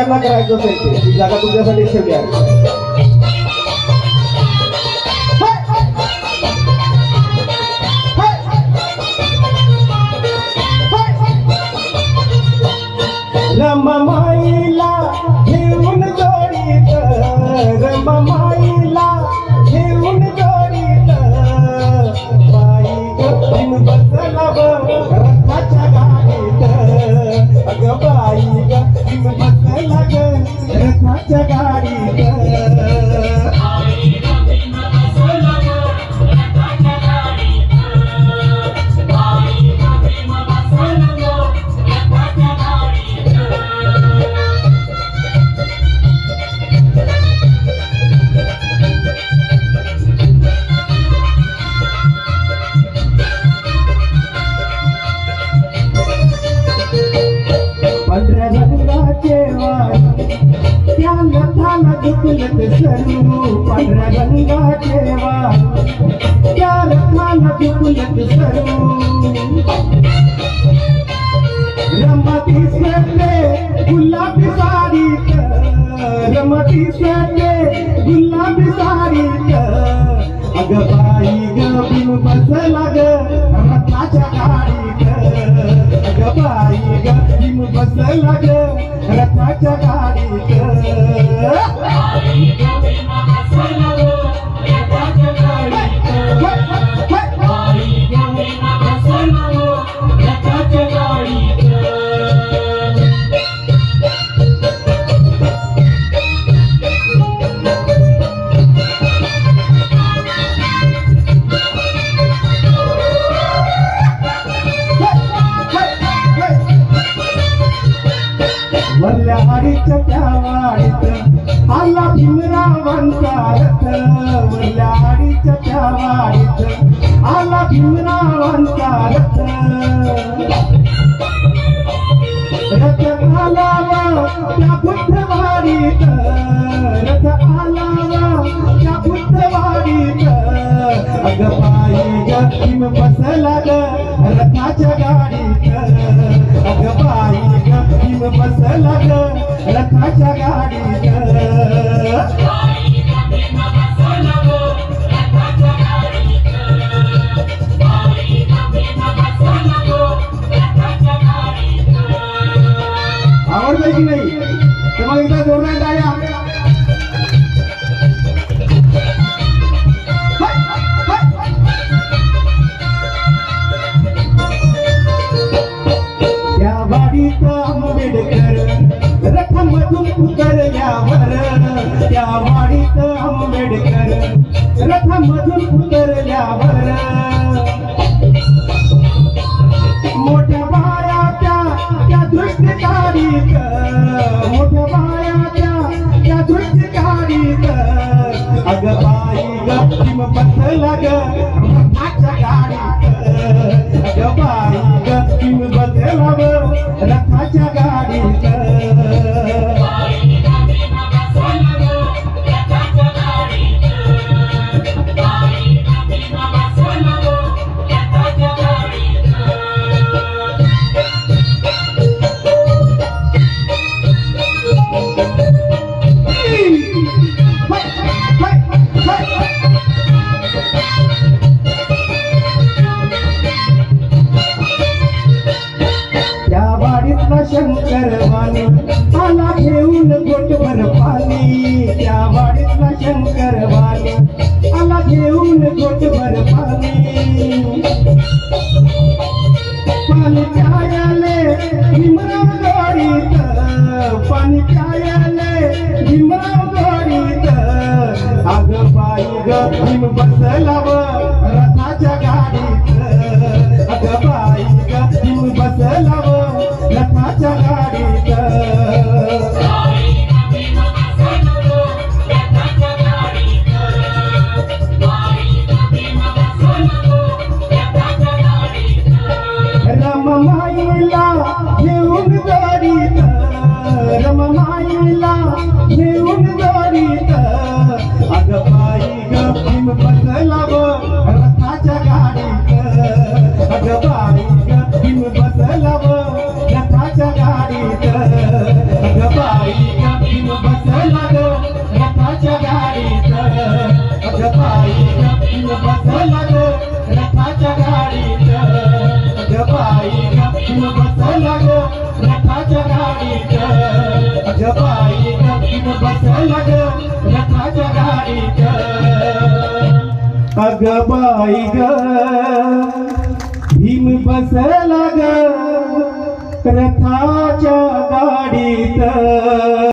करायचं असेल ती जागा तुमच्यासाठी ठेवली आहे. रमामाईला घेऊन जोडीत, रमामाईला घेऊन जोडीत, बाई गं बसला रथाच्या गाडीत, अगं बाई गं बसला ग रथाच्या गाडीत. पंढऱ्या रंगाचे वाण त्या रथाला झुकलत सरू, पंढऱ्या रंगाचे वाण त्या रथाला झुकलत सरू. रमती सगळे गुलाबी साडीत, रमती सगळे गुलाबी साडीत, अगं बाई ग बिन बसला ग रथाच्या गाडीत, अगं बाई ग बिन बसला ग रथाच्या गाडीत. वरल्या वाडीच्या त्या वाडीत आला भीमरावांचा रथ, वरल्या वाडीच्या त्या वाडीत आला भीमरावांचा रथ. रथ आलावा त्या बुद्धवाडीत, रथ आलावा त्या बुद्धवाडीत, अगं बाई ग भीम बसला ग रथाच्या गाडीत, अगं बाई ग भीम बसला ग रथाच्या गाडीत. आवडलं की नाही तर मग एकदा जोरदार टाळ्या. त्या वाडीत आंबेडकर रथामधून उतरल्यावर, त्या वाडीत आंबेडकर रथामधून उतरल्यावर, मोठ्या बाया त्या दृष्टी काढीत, मोठ्या बाया त्या दृष्टी काढीत, अगं बाई ग भीम बसला ग रथाच्या गाडीत, अगं बाई ग भीम बसला ग रथाच्या गाडीत. शंकरवाणी आला घेऊन गोटभर पाणी, त्या वाडीतला शंकरवाणी आला घेऊन गोटभर पाणी. पाणी प्यायले भीमराव गाडीत, पाणी प्यायले भीमराव गाडीत, अगं बाई ग भीम बसला व रथाच्या गाडीत, अगं बाई ग भीम बसला व रथाच्या गाडीत. रमामाईला घेऊन जोडीत, रमामाईला घेऊन जोडीत, अगं बाई ग भीम बसला व रथाच्या गाडीत, अगं बाई ग भीम बसला व रथाच्या गाडीत, अगं बाई बाई भीम बसला ग रथाच्या गाडीत अग बाई ग भीम बसला ग रथाच्या गाडीत